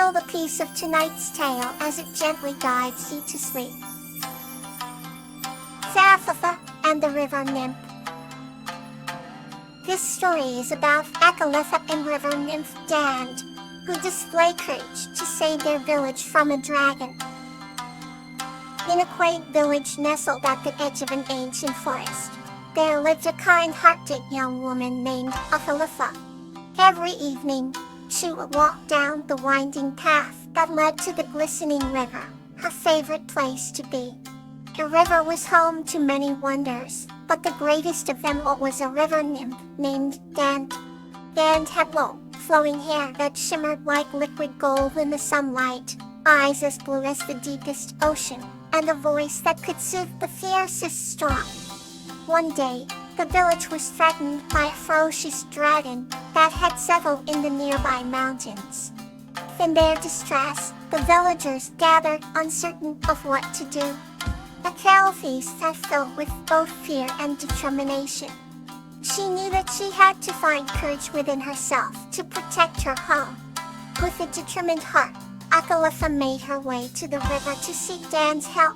Feel the peace of tonight's tale as it gently guides you to sleep. Acalypha and the River Nymph. This story is about Acalypha and river nymph Dand, who display courage to save their village from a dragon. In a quaint village nestled at the edge of an ancient forest, there lived a kind-hearted young woman named Acalypha. Every evening, she would walk down the winding path that led to the glistening river, her favorite place to be. The river was home to many wonders, but the greatest of them all was a river nymph named Dand. Dand had long, flowing hair that shimmered like liquid gold in the sunlight, eyes as blue as the deepest ocean, and a voice that could soothe the fiercest storm. One day, the village was threatened by a ferocious dragon that had settled in the nearby mountains. In their distress, the villagers gathered, uncertain of what to do. Acalypha sat filled with both fear and determination. She knew that she had to find courage within herself to protect her home. With a determined heart, Acalypha made her way to the river to seek Dand's help.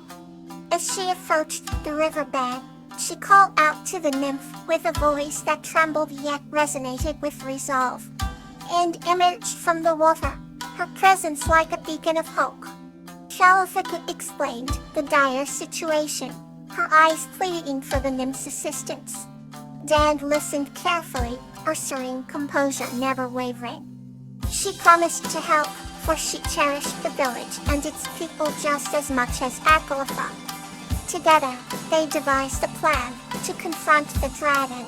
As she approached the riverbed, she called out to the nymph with a voice that trembled yet resonated with resolve, and emerged from the water, her presence like a beacon of hope. Acalypha explained the dire situation, her eyes pleading for the nymph's assistance. Dand listened carefully, her serene composure never wavering. She promised to help, for she cherished the village and its people just as much as Acalypha. Together, they devised a plan to confront the dragon.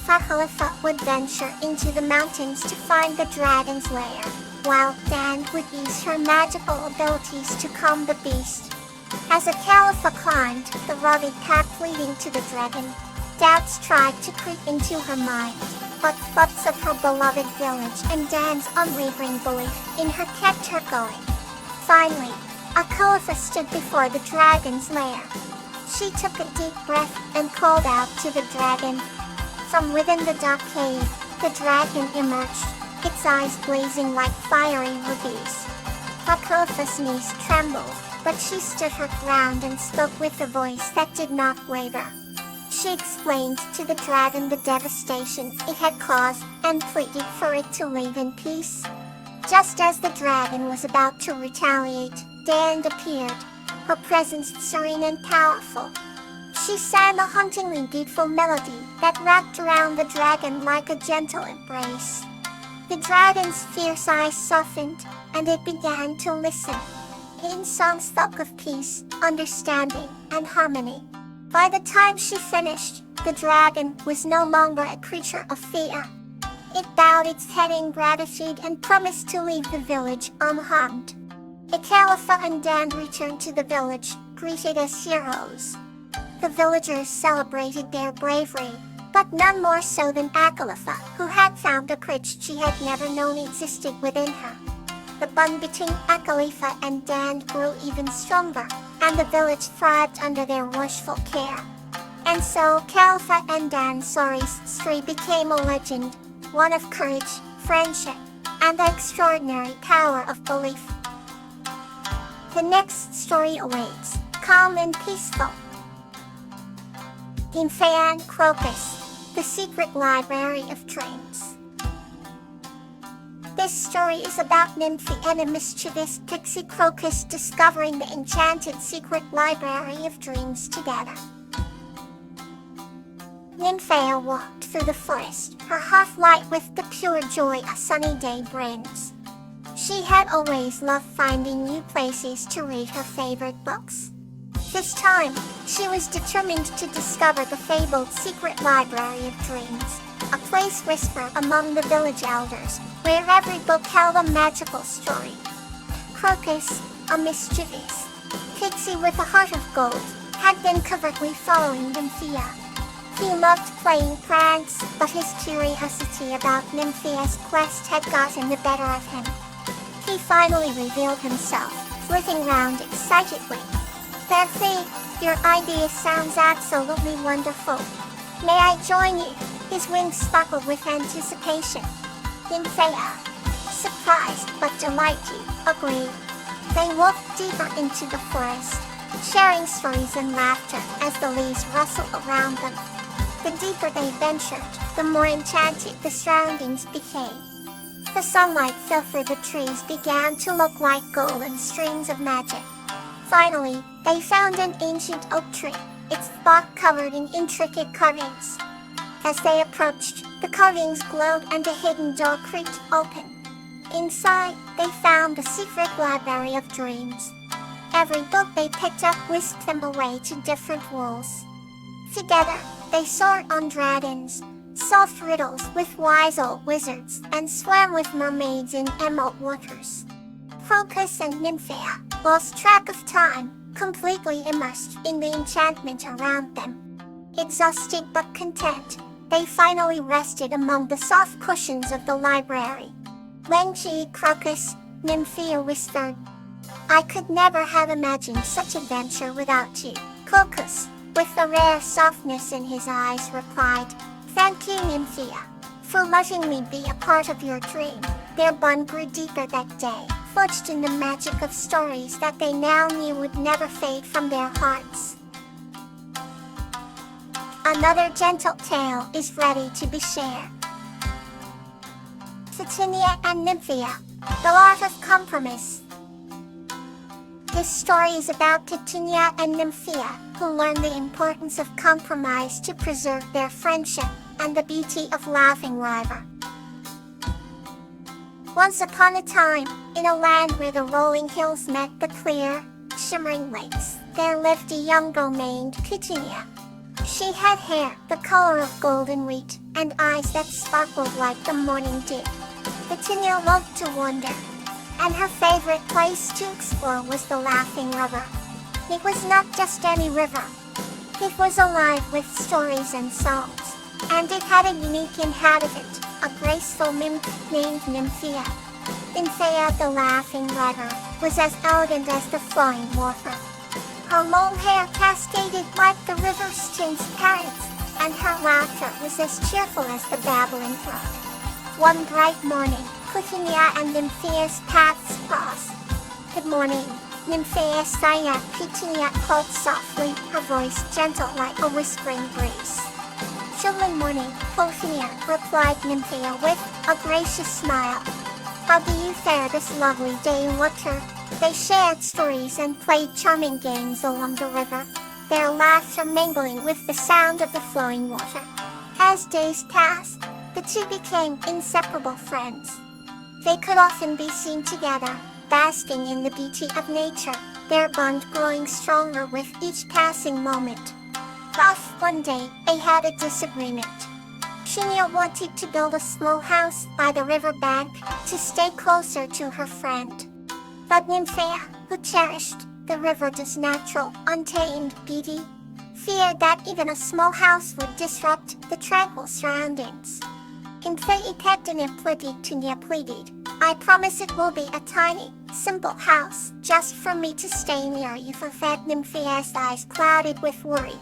Acalypha would venture into the mountains to find the dragon's lair, while Dand would use her magical abilities to calm the beast. As Acalypha climbed the rugged path leading to the dragon, doubts tried to creep into her mind, but thoughts of her beloved village and Dand's unwavering belief in her kept her going. Finally, Acalypha stood before the dragon's lair. She took a deep breath and called out to the dragon. From within the dark cave, the dragon emerged, its eyes blazing like fiery rubies. Acalypha's knees trembled, but she stood her ground and spoke with a voice that did not waver. She explained to the dragon the devastation it had caused and pleaded for it to leave in peace. Just as the dragon was about to retaliate, Dand appeared, her presence serene and powerful. She sang a hauntingly beautiful melody that wrapped around the dragon like a gentle embrace. The dragon's fierce eyes softened, and it began to listen. In songs spoke of peace, understanding, and harmony. By the time she finished, the dragon was no longer a creature of fear. It bowed its head in gratitude and promised to leave the village unharmed. Acalypha and Dand returned to the village, greeted as heroes. The villagers celebrated their bravery, but none more so than Acalypha, who had found a courage she had never known existed within her. The bond between Acalypha and Dand grew even stronger, and the village thrived under their watchful care. And so Acalypha and Dand's story became a legend, one of courage, friendship, and the extraordinary power of belief. The next story awaits, calm and peaceful. Nymph and Crocus, the Secret Library of Dreams. This story is about Nymph and a mischievous pixie Crocus discovering the enchanted secret library of dreams together. Nymph walked through the forest, her heart light with the pure joy a sunny day brings. She had always loved finding new places to read her favorite books. This time, she was determined to discover the fabled secret library of dreams, a place whispered among the village elders, where every book held a magical story. Crocus, a mischievous pixie with a heart of gold, had been covertly following Nymphia. He loved playing pranks, but his curiosity about Nymphia's quest had gotten the better of him. He finally revealed himself, flitting round excitedly. Nymphy, your idea sounds absolutely wonderful. May I join you? His wings sparkled with anticipation. Nymphia surprised but delighted, agreed. They walked deeper into the forest, sharing stories and laughter as the leaves rustled around them. The deeper they ventured, the more enchanted the surroundings became. The sunlight fell through the trees began to look like golden strings of magic. Finally, they found an ancient oak tree, its bark covered in intricate carvings. As they approached, the carvings glowed and a hidden door creaked open. Inside, they found a secret library of dreams. Every book they picked up whisked them away to different worlds. Together, they soared on dragons, solved riddles with wise old wizards, and swam with mermaids in emerald waters. Crocus and Nymphea lost track of time, completely immersed in the enchantment around them. Exhausted but content, they finally rested among the soft cushions of the library. When she, Crocus, Nymphea whispered, "I could never have imagined such adventure without you." Crocus, with a rare softness in his eyes, replied, "Thank you, Nymphea, for letting me be a part of your dream." Their bond grew deeper that day, forged in the magic of stories that they now knew would never fade from their hearts. Another gentle tale is ready to be shared. Titania and Nymphea, the Art of Compromise. This story is about Titania and Nymphea, who learn the importance of compromise to preserve their friendship and the beauty of Laughing River. Once upon a time, in a land where the rolling hills met the clear, shimmering lakes, there lived a young girl named Titania. She had hair the color of golden wheat and eyes that sparkled like the morning dew. Titania loved to wander, and her favorite place to explore was the Laughing River. It was not just any river. It was alive with stories and songs, and it had a unique inhabitant, a graceful nymph named Nymphea. Nymphea, the Laughing River, was as elegant as the flowing water. Her long hair cascaded like the river's transparent, and her laughter was as cheerful as the babbling brook. One bright morning, Titania and Nymphea's paths crossed. "Good morning," Nymphea sang. Titania called softly, her voice gentle like a whispering breeze. "Good morning, Titania," replied Nymphea with a gracious smile. "How do you fare this lovely day in water?" They shared stories and played charming games along the river, their laughter mingling with the sound of the flowing water. As days passed, the two became inseparable friends. They could often be seen together, basking in the beauty of nature, their bond growing stronger with each passing moment. But one day, they had a disagreement. Titania wanted to build a small house by the riverbank to stay closer to her friend. But Nymphea, who cherished the river's natural, untamed beauty, feared that even a small house would disrupt the tranquil surroundings. Titania pleaded, "I promise it will be a tiny, simple house, just for me to stay near you." For that, Nymphea's eyes clouded with worry.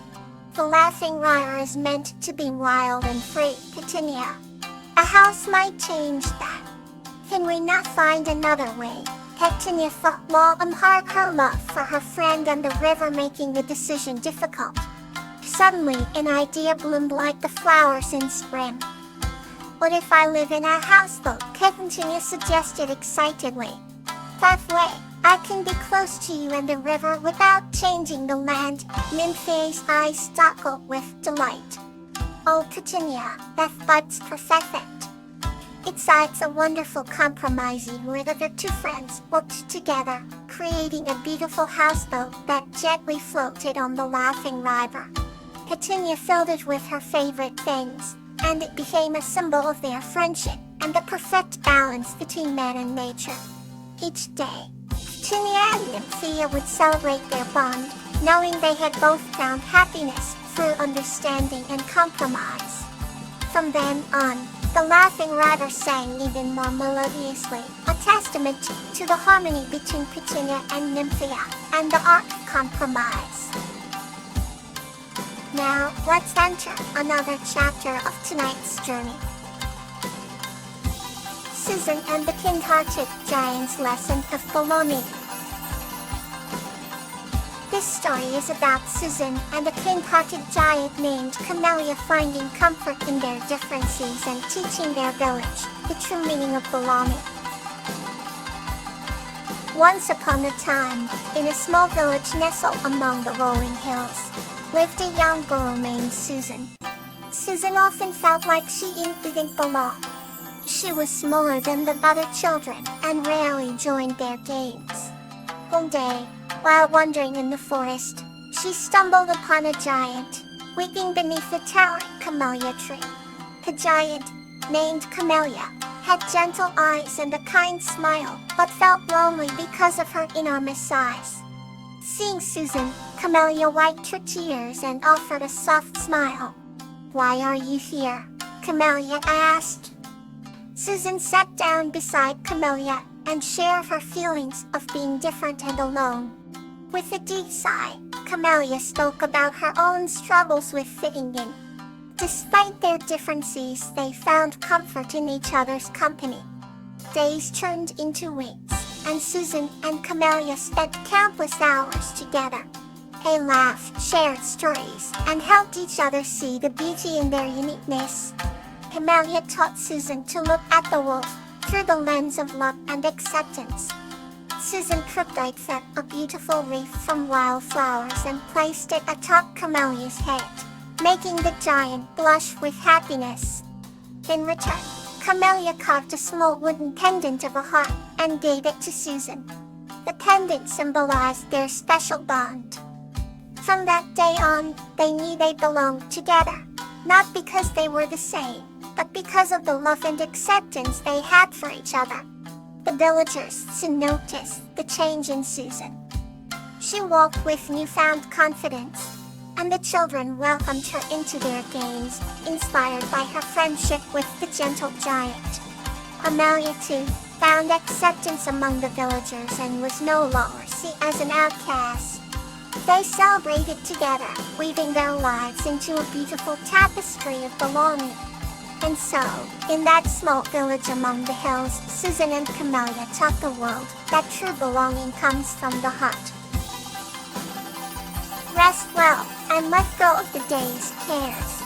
"The Laughing River is meant to be wild and free, Titania. A house might change that. Can we not find another way?" Titania thought long and hard, her love for her friend and the river making the decision difficult. Suddenly, an idea bloomed like the flowers in spring. "What if I live in a houseboat?" Titania suggested excitedly. "That way, I can be close to you and the river without changing the land." Nymphea's eyes sparkled with delight. "Oh, Titania, that's perfect. It's a wonderful compromise where the two friends worked together, creating a beautiful houseboat that gently floated on the Laughing River." Titania filled it with her favorite things, and it became a symbol of their friendship and the perfect balance between man and nature. Each day, Titania and Nymphea would celebrate their bond, knowing they had both found happiness through understanding and compromise. From then on, the Laughing River sang even more melodiously, a testament to the harmony between Titania and Nymphea and the art of compromise. Now, let's enter another chapter of tonight's journey. Susan and the Kind-Hearted Giant's Lesson of Belonging. This story is about Susan and a kind-hearted giant named Camellia finding comfort in their differences and teaching their village the true meaning of belonging. Once upon a time, in a small village nestled among the rolling hills, lived a young girl named Susan. Susan often felt like she didn't belong. She was smaller than the other children and rarely joined their games. One day, while wandering in the forest, she stumbled upon a giant, weeping beneath a towering camellia tree. The giant, named Camellia, had gentle eyes and a kind smile, but felt lonely because of her enormous size. Seeing Susan, Camellia wiped her tears and offered a soft smile. "Why are you here?" Camellia asked. Susan sat down beside Camellia and shared her feelings of being different and alone. With a deep sigh, Camellia spoke about her own struggles with fitting in. Despite their differences, they found comfort in each other's company. Days turned into weeks, and Susan and Camellia spent countless hours together. They laughed, shared stories, and helped each other see the beauty in their uniqueness. Camellia taught Susan to look at the world through the lens of love and acceptance. Susan prepared a beautiful wreath from wildflowers and placed it atop Camellia's head, making the giant blush with happiness. In return, Camellia carved a small wooden pendant of a heart and gave it to Susan. The pendant symbolized their special bond. From that day on, they knew they belonged together, not because they were the same, but because of the love and acceptance they had for each other. The villagers soon noticed the change in Susan. She walked with newfound confidence, and the children welcomed her into their games, inspired by her friendship with the gentle giant. Camellia, too, found acceptance among the villagers and was no longer seen as an outcast. They celebrated together, weaving their lives into a beautiful tapestry of belonging. And so, in that small village among the hills, Susan and Camellia taught the world that true belonging comes from the heart. Rest well, and let go of the day's cares.